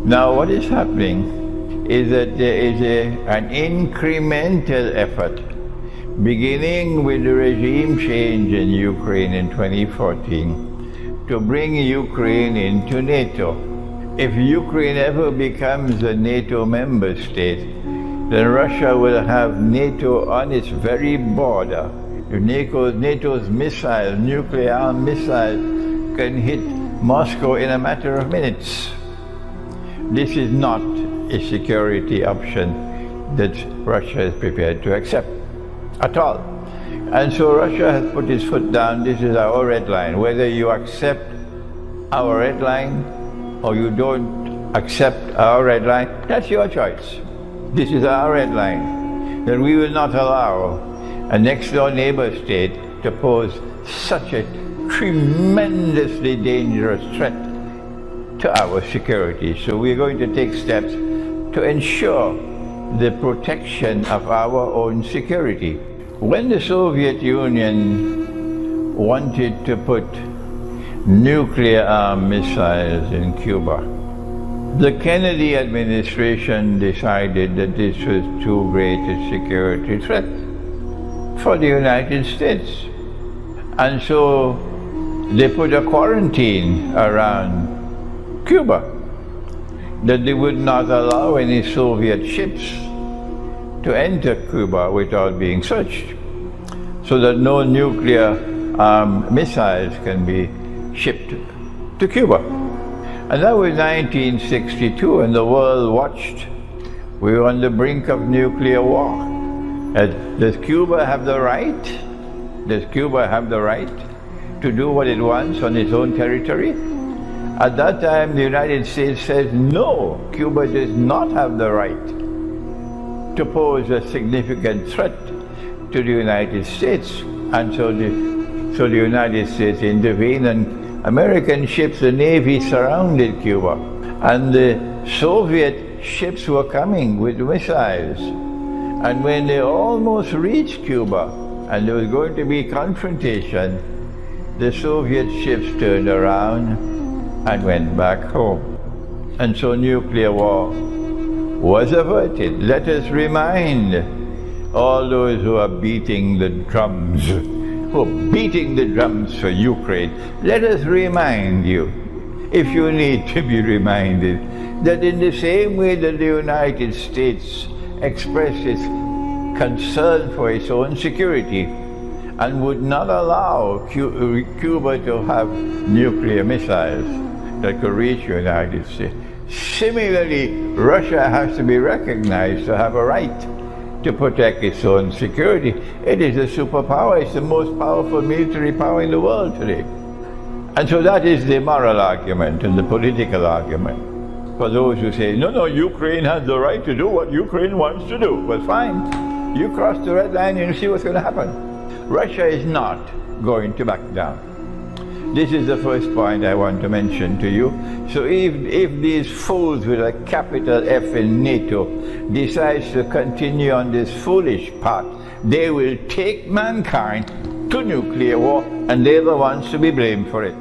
Now what is happening is that there is an incremental effort, beginning with the regime change in Ukraine in 2014, to bring Ukraine into NATO. If Ukraine ever becomes a NATO member state, then Russia will have NATO on its very border. NATO's missiles, nuclear missiles, can hit Moscow in a matter of minutes. This is not a security option that Russia is prepared to accept at all. And so Russia has put its foot down. This is our red line. Whether you accept our red line or you don't accept our red line, that's your choice. This is our red line. Then we will not allow a next-door neighbor state to pose such a tremendously dangerous threat to our security. So we're going to take steps to ensure the protection of our own security. When the Soviet Union wanted to put nuclear-armed missiles in Cuba, the Kennedy administration decided that this was too great a security threat for the United States. And so they put a quarantine around Cuba, that they would not allow any Soviet ships to enter Cuba without being searched, so that no nuclear missiles can be shipped to Cuba. And that was 1962, and the world watched. We were on the brink of nuclear war. Does Cuba have the right? Does Cuba have the right to do what it wants on its own territory? At that time, the United States says, no, Cuba does not have the right to pose a significant threat to the United States. And so the United States intervened, and American ships, the Navy, surrounded Cuba. And the Soviet ships were coming with missiles. And when they almost reached Cuba, and there was going to be confrontation, the Soviet ships turned around and went back home. And so nuclear war was averted. Let us remind all those who are beating the drums, for Ukraine, let us remind you, if you need to be reminded, that in the same way that the United States expressed its concern for its own security and would not allow Cuba to have nuclear missiles that could reach the United States, similarly, Russia has to be recognized to have a right to protect its own security. It is a superpower. It's the most powerful military power in the world today. And so that is the moral argument and the political argument for those who say, no, Ukraine has the right to do what Ukraine wants to do. Well, fine. You cross the red line and you see what's going to happen. Russia is not going to back down. This is the first point I want to mention to you. So if these fools with a capital F in NATO decides to continue on this foolish path, they will take mankind to nuclear war, and they're the ones to be blamed for it.